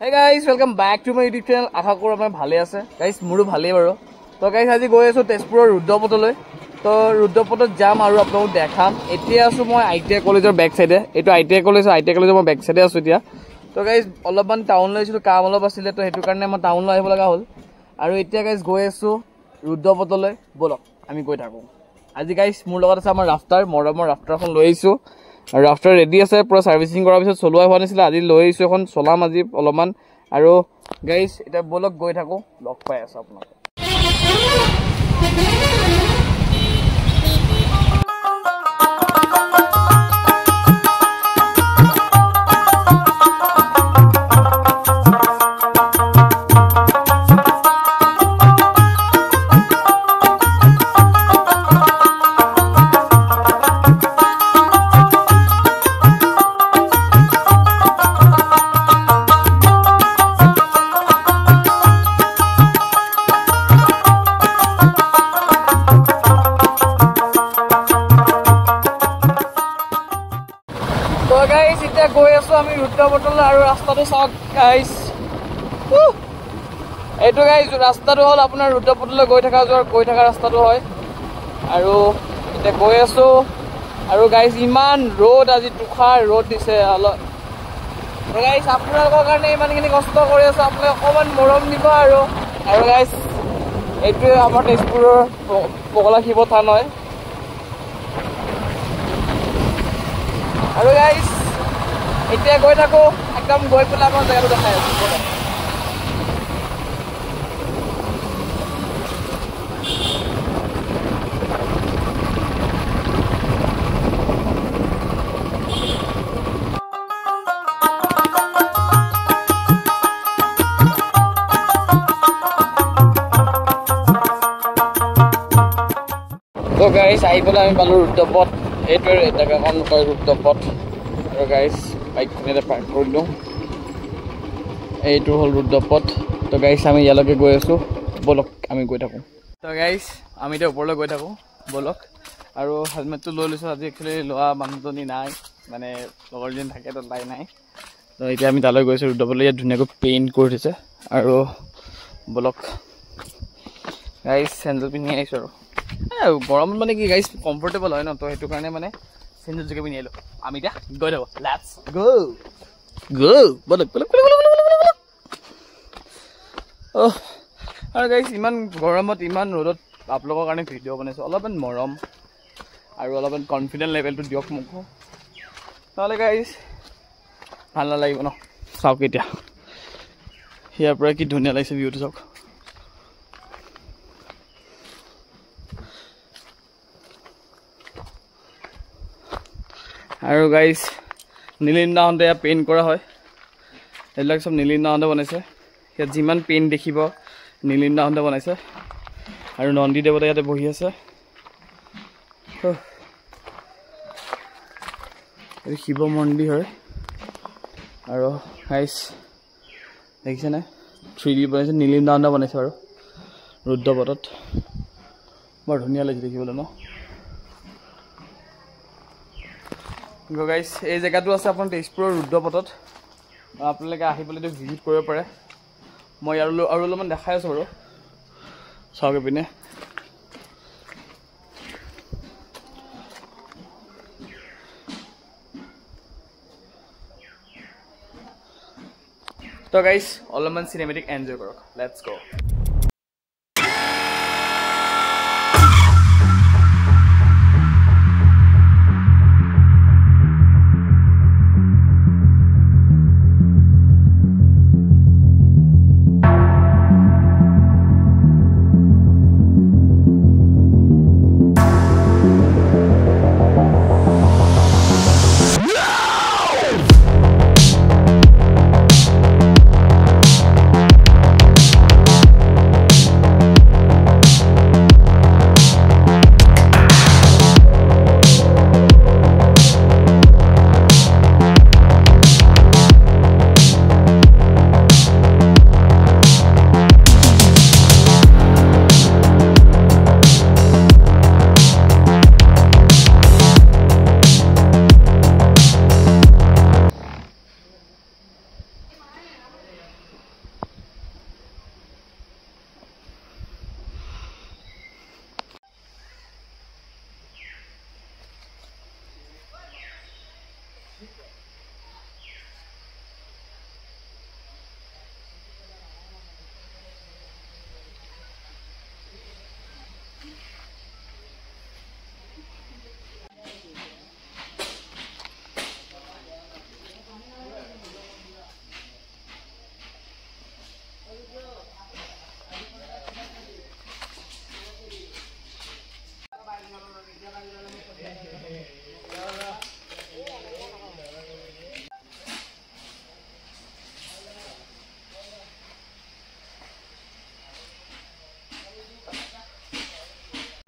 Hey guys, welcome back to my YouTube channel. আশা কৰো আপুনি ভালে আছে guys, মোৰো ভালেই বাৰু। তো guys আজি গৈ আছো তেজপুৰৰ ৰুদ্ৰপথলৈ। তো ৰুদ্ৰপথত যাম আৰু আপোনাক দেখাম। এতিয়া আছো মই ITI কলেজৰ বেক সাইডে। এটো ITI কলেজৰ মই বেক সাইডে আছো এতিয়া। তো guys অলপমান টাউন লৈছিলো কাম অলপ আছিল তো হেতু কাৰণে মই টাউন লৈ আহিব লগা হ'ল। আৰু এতিয়া guys গৈ আছো ৰুদ্ৰপথলৈ। বলক আমি গৈ থাকো। আজি guys মোৰ লগত আছে আমাৰ ৰাফটাৰ, মৰমৰ ৰাফটাৰখন লৈ আহিছো। আৰু ৰাফটাৰ ৰেডি আছে পুৰা সাৰ্ভিসিং কৰাৰ পিছত চলোৱা হোৱা নাছিল আজি লৈ আহিছো এখন চলাম আজি অলপমান আৰু গাইস এটা বলক গৈ থাকো লগ পাই আছো আপোনাক guys এতিয়া গৈ আছো আমি ৰুদ্ৰপথলৈ আৰু ৰাস্তাটো চাওক গাইস এটো গাইস ৰাস্তাটো হল আপোনাৰ ৰুদ্ৰপথলৈ গৈ থকা ৰাস্তাটো হয় আৰু এতিয়া গৈ আছো আৰু গাইস ইমান ৰ'দ আজি তুষাৰ ৰ'দ দিছে গাইস আপোনালোকৰ কাৰণে ইমানখিনি কষ্ট কৰি আছো আপোনালোকে অকমান মৰম দিব আৰু গাইস এইটোৱে আমাৰ তেজপুৰৰ পগলা শিৱ থান হয় আৰু গাইস এতিয়া গৈ থাকো একদম গৈ পেলাই আমাৰ জায়গাটো দেখাই আছো তো গাইস আহি পেলাই আমি পালো ৰুদ্ৰপথ এইটোৰ জেগাখন কয় ৰুদ্ৰপথ আৰু গাইস বাইকখনেৰে পাৰ্ক কৰিলোঁ এইটো হ'ল ৰুদ্ৰপথ তো গাইস আমি ইয়ালৈকে গৈ আছো বলক আমি গৈ থাকোঁ তো গাইস আমি এতিয়া ওপৰলৈ গৈ থাকোঁ বলক আৰু হেলমেটটো লৈ লৈছোঁ আজি একচুৱেলি লোৱা মানুহজনী নাই মানে লগৰজনী থাকে তো লাই নাই তো এতিয়া আমি তালৈ গৈছোঁ ৰুদ্ৰপথলৈ ইয়াত ধুনীয়াকৈ পেইণ্ট কৰি থৈছে আৰু বলক গাইস চেণ্ডেল পিন্ধি আহিছোঁ আৰু গৰমত মানে কি গাইস কমফৰ্টেবল হয় ন তো সেইটো কাৰণে মানে চেণ্ডেল জোকে পিন্ধি আহিলোঁ আমি এতিয়া গৈ থাকোঁ লেটছ গো বলক আৰু গাইস ইমান গৰমত ইমান ৰ'দত আপোনালোকৰ কাৰণে ভিডিঅ' বনাইছোঁ অলপমান মৰম আৰু অলপমান কনফিডেন্ট লেভেলটো দিয়ক মোক নহ'লে গাইস ভাল নালাগিব ন চাওক এতিয়া ইয়াৰ পৰা কি ধুনীয়া লাগিছে ভিউটো চাওক আৰু গাইস নীলিন্দাহঁতে ইয়াত পেইণ্ট কৰা হয় এইবিলাক চব নীলিন্দাহঁতে বনাইছে ইয়াত যিমান পেইণ্ট দেখিব নীলিন্দাহঁতে বনাইছে আৰু নন্দী দেৱতা ইয়াতে বহি আছে এইটো শিৱ মন্দিৰ হয় আৰু গাইস দেখিছেনে 3D বনাইছে নীলিন্দাহঁতে বনাইছে আৰু ৰুদ্ৰপথত বৰ ধুনীয়া লাগিছে দেখিবলৈ ন গাইস এই জেগাটো আছে আপোনাৰ তেজপুৰৰ ৰুদ্ৰপথত আপোনালোকে আহি পেলাই এইটো ভিজিট কৰিব পাৰে মই আৰু অলপমান দেখাই আছোঁ বাৰু চাওক পিনে তো গাইস অলপমান চিনেমেটিক এনজয় কৰক লেটছ গো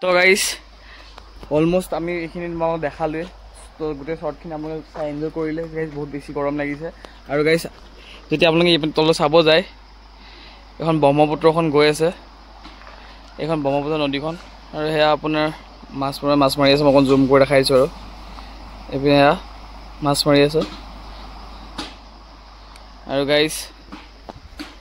তো গাইজ অলমষ্ট আমি এইখিনি তোমালোকক দেখালোৱে তো গোটেই শ্বৰ্টখিনি আপোনালোকে চাই এনজয় কৰিলে গাইজ বহুত বেছি গৰম লাগিছে আৰু গাইজ যেতিয়া আপোনালোকে এই তলত চাব যায় এখন ব্ৰহ্মপুত্ৰখন গৈ আছে এইখন ব্ৰহ্মপুত্ৰ নদীখন আৰু সেয়া আপোনাৰ মাছ মাৰি আছে মই অকণ জুম কৰি দেখাইছোঁ আৰু এইপিনে সেয়া মাছ মাৰি আছে আৰু গাইজ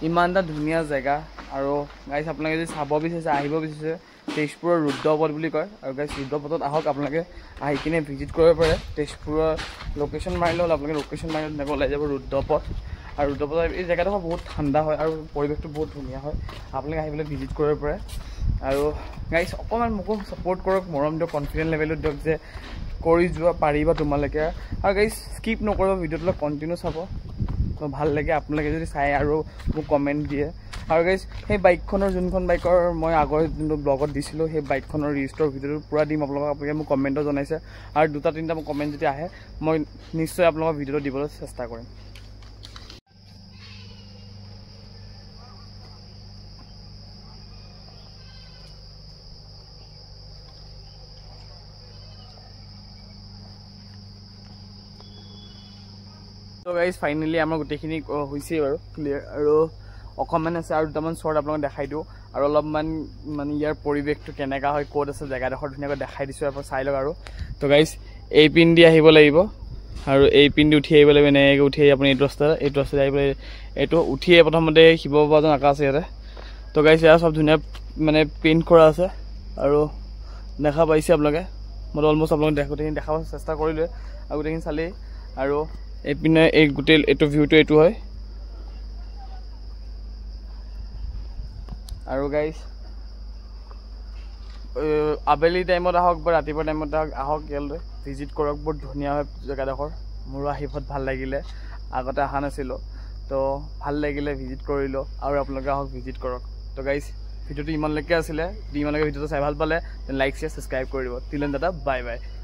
ইমান এটা ধুনীয়া জেগা আৰু গাইজ আপোনালোকে যদি চাব বিচাৰিছে আহিব বিচাৰিছে তেজপুৰৰ ৰুদ্ৰপথ বুলি কয় আৰু গাইজ ৰুদ্ৰপথত আহক আপোনালোকে আহি কিনে ভিজিট কৰিব পাৰে তেজপুৰৰ লোকেশ্যন মাৰিলে হ'ল আপোনালোকে লোকেশ্যন মাৰিলে তেনেকৈ ওলাই যাব ৰুদ্ৰপথ আৰু ৰুদ্ৰপথ এই জেগাডোখৰ বহুত ঠাণ্ডা হয় আৰু পৰিৱেশটো বহুত ধুনীয়া হয় আপোনালোকে আহি পেলাই ভিজিট কৰিব পাৰে আৰু গাইজ অকণমান মোকো ছাপোৰ্ট কৰক মৰম দিয়ক কনফিডেণ্ট লেভেলত দিয়ক যে কৰি যোৱা পাৰিবা তোমালোকে আৰু গাইজ স্কিপ নকৰিব ভিডিঅ'টো কণ্টিনিউ চাব তো ভাল লাগে আপোনালোকে যদি চাই আৰু মোক কমেণ্ট দিয়ে আৰু গাইজ সেই বাইকখনৰ যোনখন বাইকৰ মই আগৰ যোনটো ব্লগত দিছিলোঁ সেই বাইকখনৰ ৰিষ্টৰ ভিডিঅ'টো পূৰা দিম আপোনালোকে মোক কমেণ্টত জনাইছে আৰু 2-3টা মোক কমেণ্ট যদি আহে মই নিশ্চয় আপোনালোকৰ ভিডিঅ'টো দিবলৈ চেষ্টা কৰিম তো গাইজ ফাইনেলি আমাৰ গোটেইখিনি হৈছেই বাৰু ক্লিয়াৰ আৰু অকণমান আছে আৰু দুটামান শ্বৰ্ট আপোনালোকক দেখাই দিওঁ আৰু অলপমান মানে ইয়াৰ পৰিৱেশটো কেনেকুৱা হয় ক'ত আছে জেগাডোখৰ ধুনীয়াকৈ দেখাই দিছোঁ আপোনালোক চাই লওক আৰু তো গাইজ এই পিন দি আহিব লাগিব আৰু এই পিন দি উঠি আহিব লাগিব এনেকৈ উঠি আহি আপুনি এইটো ৰাস্তাত আহিব লাগিব এইটো উঠিয়ে প্ৰথমতে শিৱ বাবাজন আঁকা আছে ইয়াতে তো গাইজ ইয়াৰ চব ধুনীয়া মানে পেইণ্ট কৰা আছে আৰু দেখা পাইছে আপোনালোকে মই অলমষ্ট আপোনালোকে গোটেইখিনি দেখাব চেষ্টা কৰিলোৱে আৰু গোটেইখিনি চালেই আৰু এইপিনে এই গোটেই এইটো ভিউটো এইটো হয় আৰু গাইজ আবেলি টাইমত আহক বা ৰাতিপুৱা টাইমত আহক ইয়ালৈ ভিজিট কৰক বহুত ধুনীয়া হয় জেগাডোখৰ মোৰো আহি বহুত ভাল লাগিলে আগতে অহা নাছিলোঁ তো ভাল লাগিলে ভিজিট কৰিলোঁ আৰু আপোনালোকে আহক ভিজিট কৰক তো গাইজ ভিডিঅ'টো ইমানলৈকে আছিলে ইমানলৈকে ভিডিঅ'টো চাই ভাল পালে লাইক শ্বেয়াৰ ছাবস্ক্ৰাইব কৰি দিব তিলেন দাদা বাই বাই